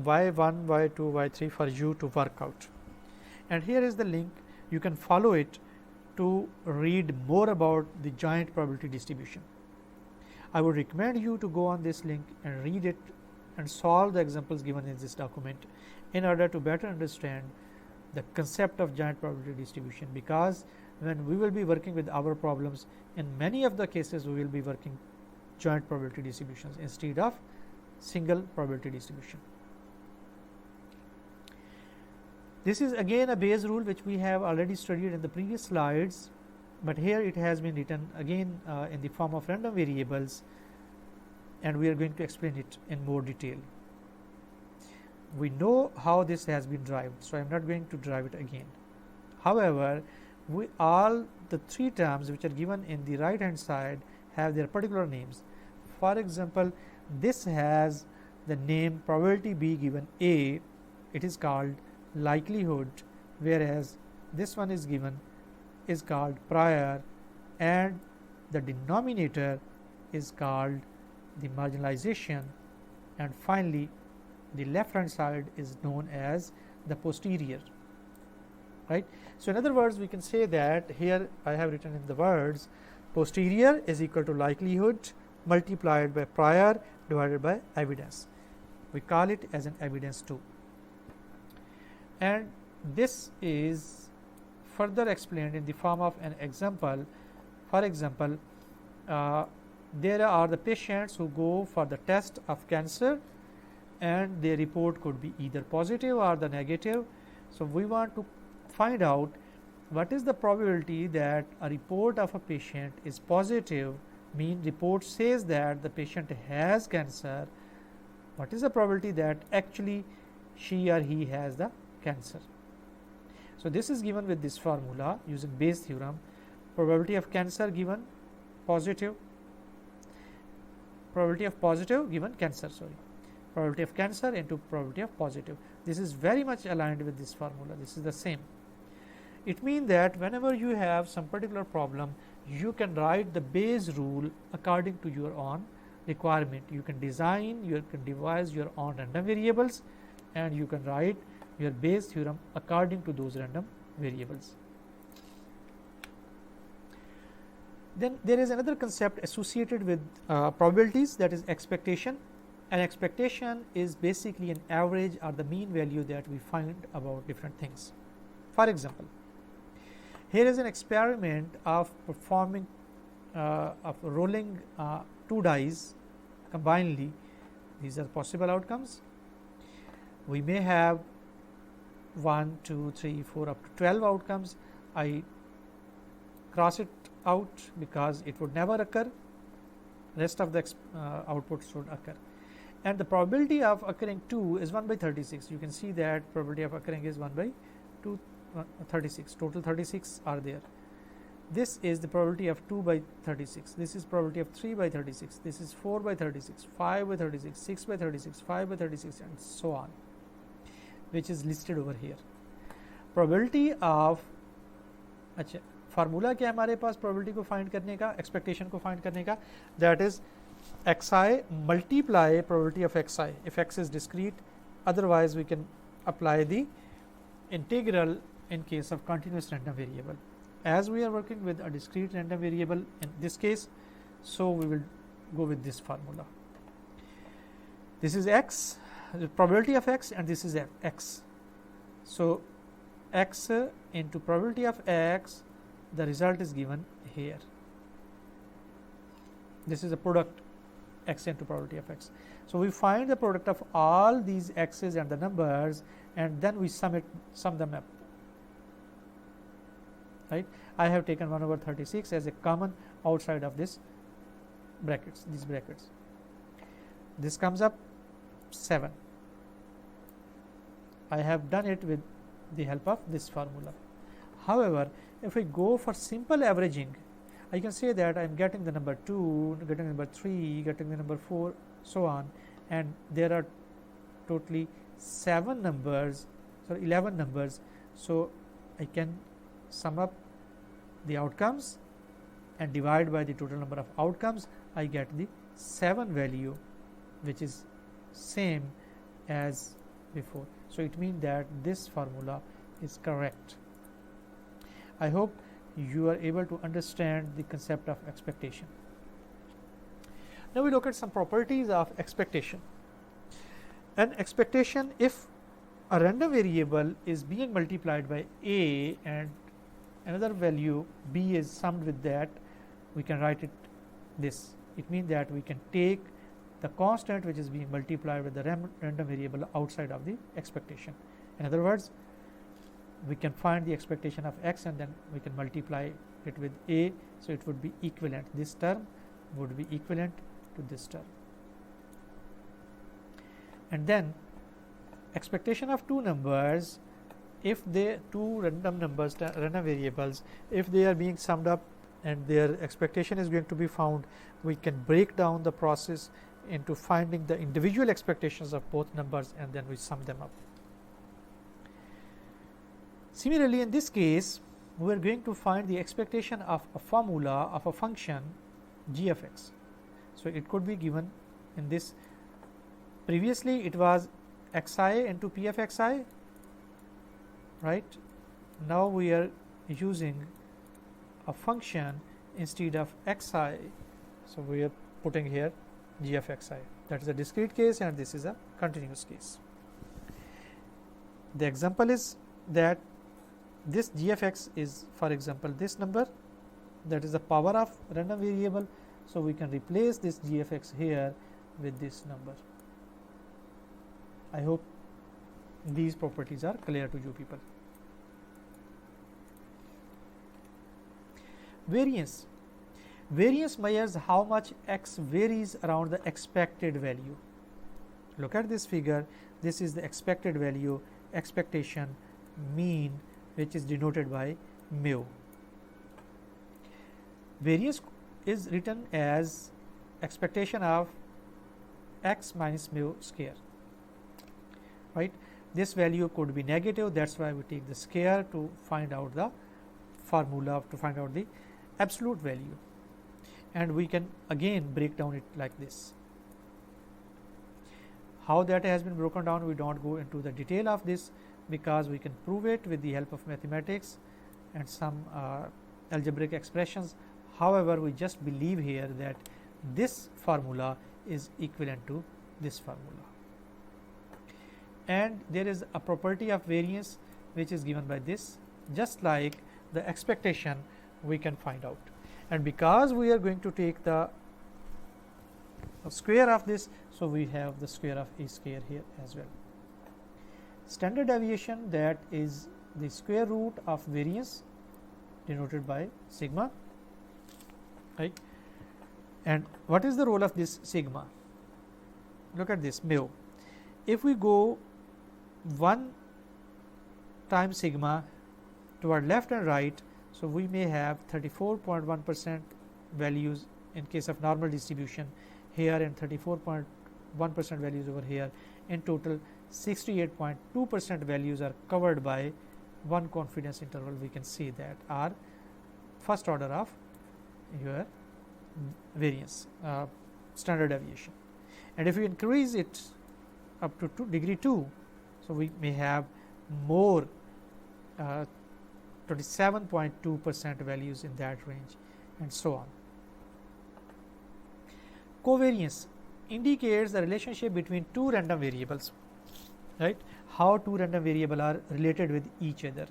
y1 y2 y3 for you to work out. And here is the link, you can follow it to read more about the joint probability distribution. I would recommend you to go on this link and read it and solve the examples given in this document in order to better understand the concept of joint probability distribution, because when we will be working with our problems, in many of the cases we will be working joint probability distributions instead of single probability distribution. This is again a Bayes rule which we have already studied in the previous slides, but here it has been written again in the form of random variables, and we are going to explain it in more detail. We know how this has been derived, so I am not going to derive it again. However, all the three terms which are given in the right hand side have their particular names. For example, this has the name probability B given A, it is called likelihood, whereas this one is given is called prior, and the denominator is called the marginalization, and finally the left hand side is known as the posterior, right. So in other words, we can say that here I have written in the words posterior is equal to likelihood multiplied by prior divided by evidence. We call it as an evidence 2, and this is further explained in the form of an example. For example, there are the patients who go for the test of cancer and their report could be either positive or the negative. So we want to find out what is the probability that a report of a patient is positive, mean report says that the patient has cancer. What is the probability that actually she or he has the cancer? So this is given with this formula using Bayes theorem. Probability of cancer given positive, probability of positive given cancer, probability of cancer into probability of positive. This is very much aligned with this formula. This is the same. It means that whenever you have some particular problem, you can write the Bayes rule according to your own requirement. You can design, you can devise your own random variables, and you can write your Bayes theorem according to those random variables. Then there is another concept associated with probabilities, that is expectation. An expectation is basically an average or the mean value that we find about different things. For example, Here is an experiment of performing of rolling two dice combinedly. These are possible outcomes. We may have 1, 2, 3, 4 up to 12 outcomes. I cross it out because it would never occur, rest of the outputs would occur, and the probability of occurring 2 is 1 by 36. You can see that probability of occurring is 1 by 2 36, total 36 are there. This is the probability of 2 by 36, this is probability of 3 by 36, this is 4 by 36, 5 by 36, 6 by 36, 5 by 36 and so on, which is listed over here. Probability of, अच्छा formula क्या है हमारे पास probability को find करने का, expectation को find करने का, that is xi multiply probability of xi if x is discrete, otherwise we can apply the integral in case of continuous random variable. As we are working with a discrete random variable in this case, so we will go with this formula. This is x, the probability of x, and this is x. So x into probability of x, the result is given here. This is a product x into probability of x. So we find the product of all these x's and the numbers, and then we sum them up. Right? I have taken 1 over 36 as a common outside of this brackets, these brackets. This comes up 7. I have done it with the help of this formula. However, if we go for simple averaging, I can say that I am getting the number 2, getting the number 3, getting the number 4, so on, and there are totally 7 numbers, sorry 11 numbers. So I can sum up the outcomes and divide by the total number of outcomes. I get the 7 value, which is same as before. So it means that this formula is correct. I hope you are able to understand the concept of expectation. Now we look at some properties of expectation. An expectation, if a random variable is being multiplied by a and another value b is summed with that, we can write it this. It means that we can take the constant which is being multiplied with the random variable outside of the expectation. In other words, we can find the expectation of x and then we can multiply it with a, so it would be equivalent. This term would be equivalent to this term. And then expectation of two numbers, if they two random numbers, random variables, if they are being summed up and their expectation is going to be found, we can break down the process into finding the individual expectations of both numbers and then we sum them up. Similarly, in this case, we are going to find the expectation of a formula of a function g of x. So it could be given in this. Previously, it was xi into p of xi, right? Now we are using a function instead of xi, so we are putting here g of xi. That is a discrete case and this is a continuous case. The example is that this g of x is, for example, this number, that is the power of random variable. So we can replace this g of x here with this number. I hope these properties are clear to you people. Variance. Variance measures how much x varies around the expected value. Look at this figure. This is the expected value, expectation, mean, which is denoted by mu. Variance is written as expectation of x minus mu square, right? This value could be negative, that's why we take the square to find out the formula, to find out the absolute value, and we can again break down it like this. How that has been broken down, we don't go into the detail of this, because we can prove it with the help of mathematics and some algebraic expressions. However, we just believe here that this formula is equivalent to this formula. And there is a property of variance which is given by this, just like the expectation we can find out. And because we are going to take the square of this, so we have the square of a square here as well. Standard deviation, that is the square root of variance denoted by sigma, right? And what is the role of this sigma? Look at this mu. If we go 1 times sigma toward left and right, so we may have 34.1% values in case of normal distribution here and 34.1% values over here. In total 68.2% values are covered by one confidence interval. We can see that are first order of your variance, standard deviation. And if we increase it up to degree 2, so we may have more 27.2% values in that range, and so on. Covariance indicates the relationship between two random variables, right? How two random variables are related with each other.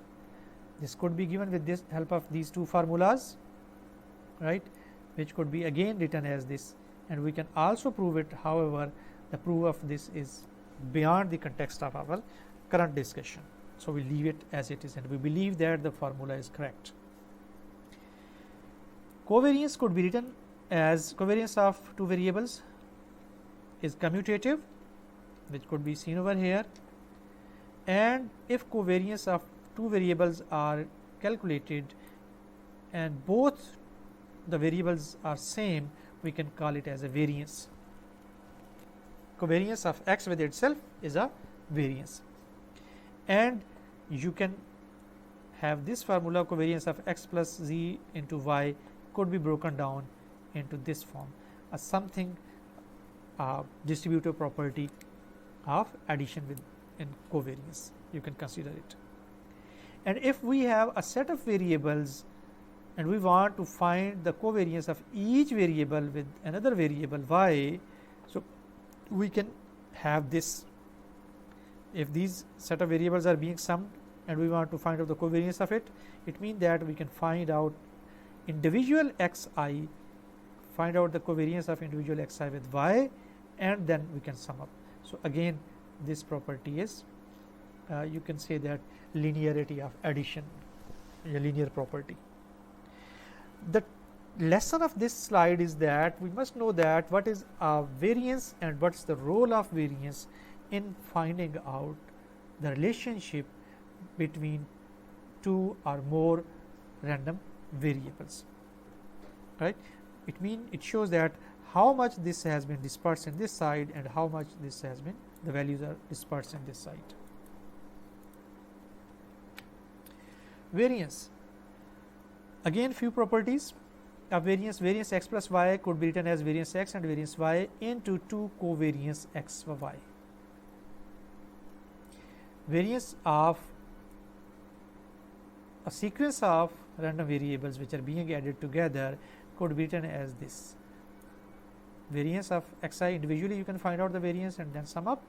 This could be given with this help of these two formulas, right, which could be again written as this, and we can also prove it. However, the proof of this is beyond the context of our current discussion, so we leave it as it is, and we believe that the formula is correct. Covariance could be written as covariance of two variables is commutative, which could be seen over here, and if covariance of two variables are calculated and both the variables are same, we can call it as a variance. Covariance of x with itself is a variance, and you can have this formula, covariance of x plus z into y could be broken down into this form, a something distributive property of addition with in covariance, you can consider it. And if we have a set of variables and we want to find the covariance of each variable with another variable y, so we can have this. If these set of variables are being summed and we want to find out the covariance of it, it means that we can find out individual xi, find out the covariance of individual xi with y, and then we can sum up. So again, this property is you can say that linearity of addition, a linear property. The lesson of this slide is that we must know that what is a variance and what's the role of variance in finding out the relationship between two or more random variables, right? It shows that how much this has been dispersed in this side and how much this has been, the values are dispersed in this side. Variance, again few properties of variance. Variance x plus y could be written as variance x and variance y into 2 covariance x or y. Variance of a sequence of random variables which are being added together could be written as this: variance of xi individually, you can find out the variance and then sum up,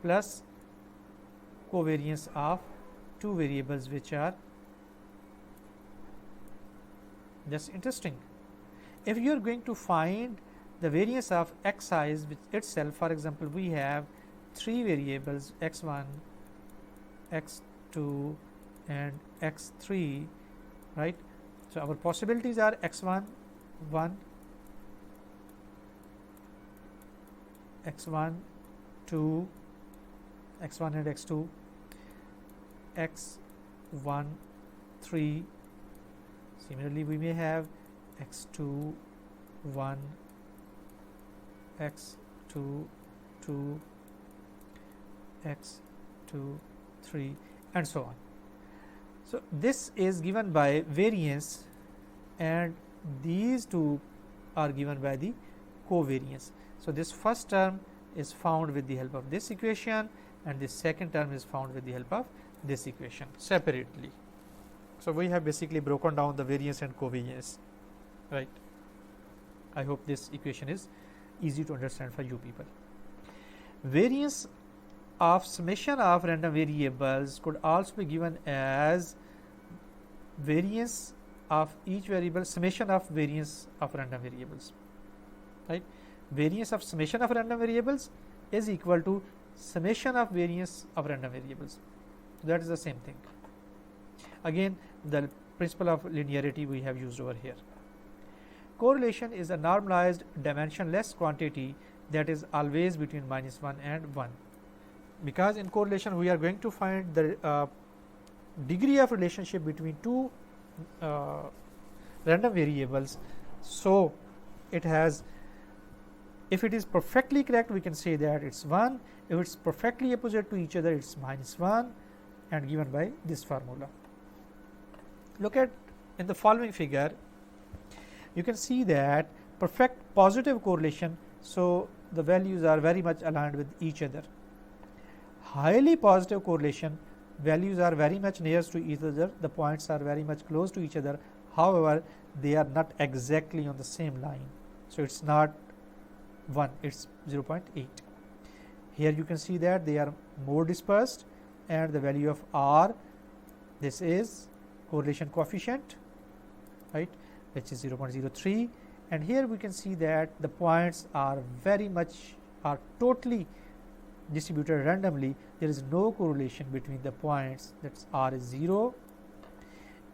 plus covariance of two variables which are just interesting. If you are going to find the variance of xi with itself, for example, we have three variables x1, x2 and x3, right? So our possibilities are x1 1, x1 2, x1 and x2, x1 3. Similarly, we may have x2 1, x2 2, x2 3, and so on. So this is given by variance, and these two are given by the covariance. So this first term is found with the help of this equation, and this second term is found with the help of this equation separately. So we have basically broken down the variance and covariance, right? I hope this equation is easy to understand for you people. Variance of summation of random variables could also be given as variance of each variable, summation of variance of random variables, right? Variance of summation of random variables is equal to summation of variance of random variables. That is the same thing. Again, the principle of linearity we have used over here. Correlation is a normalized dimensionless quantity that is always between -1 and 1, because in correlation we are going to find the degree of relationship between two random variables. So it has, if it is perfectly correct, we can say that it's 1. If it's perfectly opposite to each other, it's -1, and given by this formula. Look at in the following figure, you can see that perfect positive correlation, so the values are very much aligned with each other. Highly positive correlation, values are very much near to each other, the points are very much close to each other, however they are not exactly on the same line. So it's not 1, it's 0.8. Here you can see that they are more dispersed, and the value of R, this is correlation coefficient, right, which is 0.03, and here we can see that the points are very much, are totally distributed randomly. There is no correlation between the points, that's R is 0,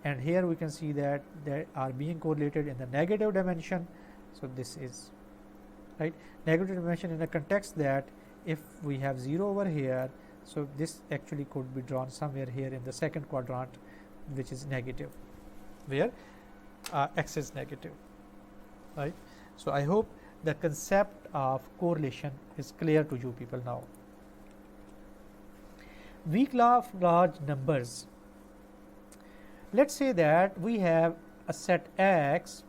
and here we can see that they are being correlated in the negative dimension. So this is right, negative dimension in the context that if we have 0 over here, so this actually could be drawn somewhere here in the second quadrant, which is negative, where x is negative, right. So I hope the concept of correlation is clear to you people now. Weak law of large numbers. Let's say that we have a set X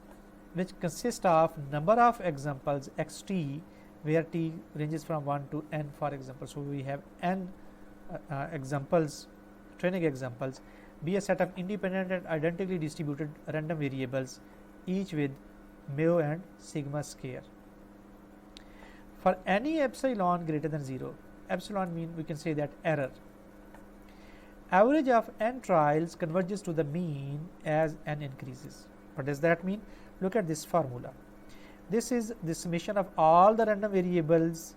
which consists of number of examples xt, where t ranges from 1 to n, for example. So we have n examples, training examples, be a set of independent and identically distributed random variables, each with mu and sigma square. For any epsilon greater than 0, epsilon mean we can say that error. Average of n trials converges to the mean as n increases. What does that mean? Look at this formula. This is the summation of all the random variables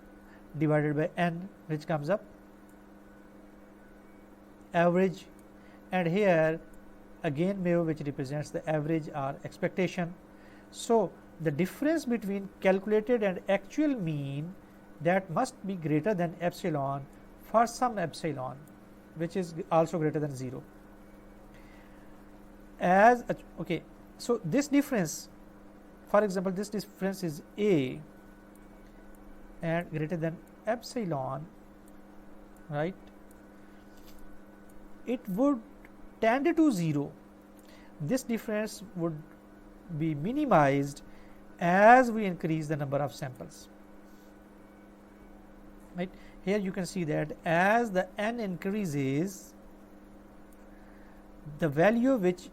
divided by n, which comes up average, and here again mu, which represents the average or expectation. So the difference between calculated and actual mean, that must be greater than epsilon for some epsilon, which is also greater than 0. As okay, so this difference, for example, this difference is a and greater than epsilon, right, it would tend to 0. This difference would be minimized as we increase the number of samples, right. Here you can see that as the n increases, the value which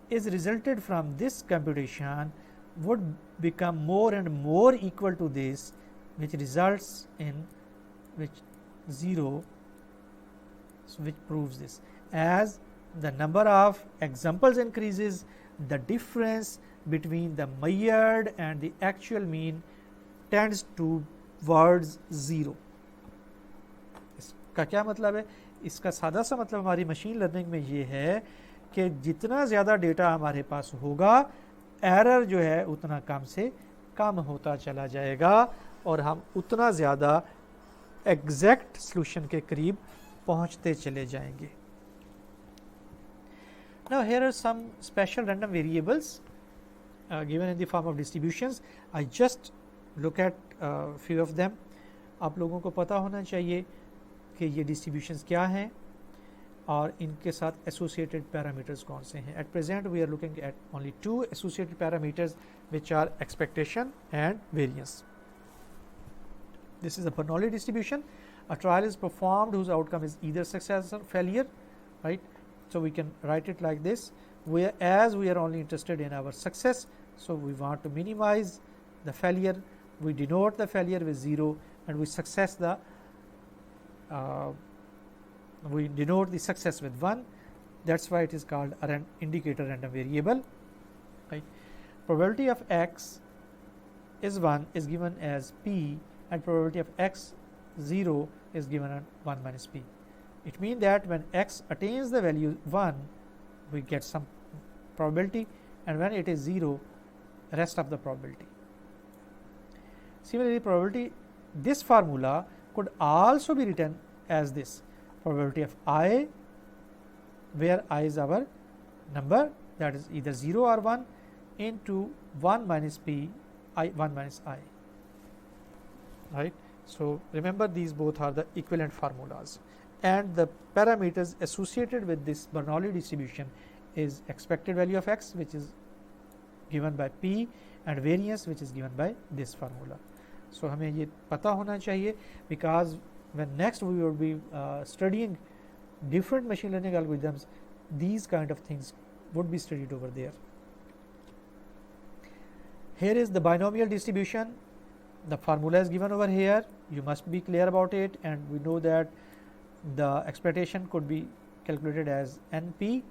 is resulted from this computation would become more and more equal to this, which results in which 0, so which proves this. As the number of examples increases, the difference between the measured and the actual mean tends towards 0. इसका क्या मतलब है? इसका सादा सा मतलब हमारी machine learning में ये है कि जितना ज़्यादा डेटा हमारे पास होगा, एरर जो है उतना कम से कम होता चला जाएगा और हम उतना ज़्यादा एग्जैक्ट सॉल्यूशन के करीब पहुंचते चले जाएंगे. Now here are some special random variables given in the form of distributions. I just look at few of them. आप लोगों को पता होना चाहिए कि ये distributions क्या हैं और इनके साथ associated parameters कौन से हैं. At present we are looking at only 2 associated parameters, which are expectation and variance. This is a Bernoulli distribution. A trial is performed whose outcome is either success or failure, right. So we can write it like this, where as we are only interested in our success, so we want to minimize the failure, we denote the failure with 0 and we denote the success with 1. That's why it is called an indicator random variable, right? Probability of x is 1 is given as p, and probability of x 0 is given as 1 minus p. It means that when x attains the value 1, we get some probability, and when it is 0, rest of the probability. Similarly, probability, this formula could also be written as this: probability of I, where I is our number, that is either 0 or 1, into 1 minus p, I 1 minus I, right. So, remember these both are the equivalent formulas, and the parameters associated with this Bernoulli distribution is expected value of x, which is given by p, and variance, which is given by this formula. So, हमें ये पता होना चाहिए, because when next we will be studying different machine learning algorithms, these kind of things would be studied over there. Here is the binomial distribution. The formula is given over here. You must be clear about it, and we know that the expectation could be calculated as NP,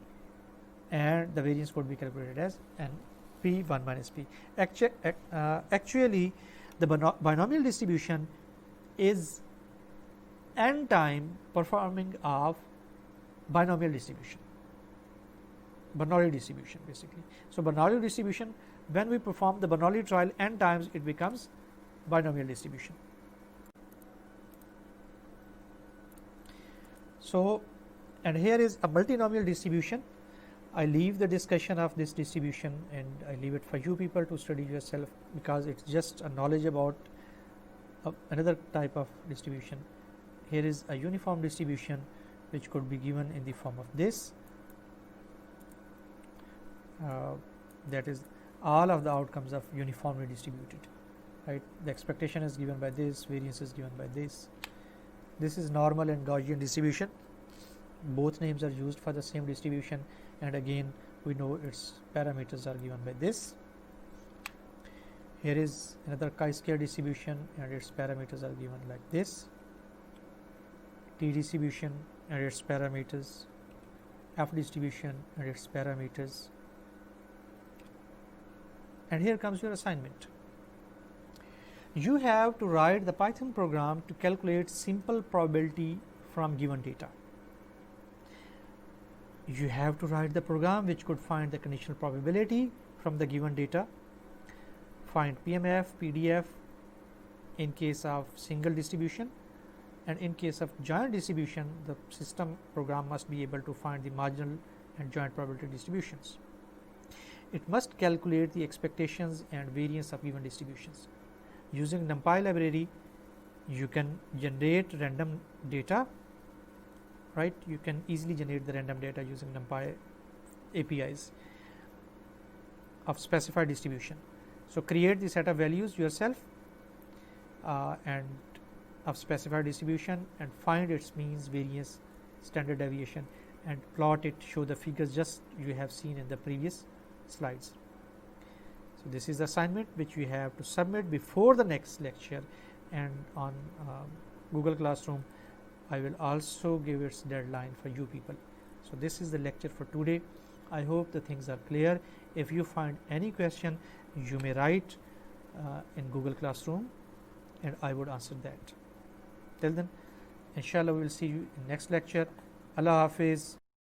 and the variance could be calculated as NP 1 minus P. Actually, the binomial distribution is n time performing of binomial distribution, Bernoulli distribution basically. So, Bernoulli distribution, when we perform the Bernoulli trial n times, it becomes binomial distribution. So, and here is a multinomial distribution. I leave the discussion of this distribution, and I leave it for you people to study yourself, because it's just a knowledge about another type of distribution. Here is a uniform distribution, which could be given in the form of this, that is all of the outcomes of uniformly distributed, right. The expectation is given by this, variance is given by this. This is normal and Gaussian distribution. Both names are used for the same distribution, and again we know its parameters are given by this. Here is another chi-square distribution, and its parameters are given like this. T distribution and its parameters, F distribution and its parameters. And here comes your assignment. You have to write the Python program to calculate simple probability from given data. You have to write the program which could find the conditional probability from the given data, find PMF, PDF in case of single distribution, and in case of joint distribution, the system program must be able to find the marginal and joint probability distributions. It must calculate the expectations and variance of given distributions. Using NumPy library, you can generate random data, right. You can easily generate the random data using NumPy APIs of specified distribution. So, create the set of values yourself and of specified distribution, and find its means, variance, standard deviation, and plot it, show the figures just you have seen in the previous slides. So, this is the assignment which we have to submit before the next lecture, and on Google Classroom I will also give its deadline for you people. So, this is the lecture for today. I hope the things are clear. If you find any question, you may write in Google Classroom, and I would answer that. Till then, inshallah, we will see you in next lecture. Allah Hafiz.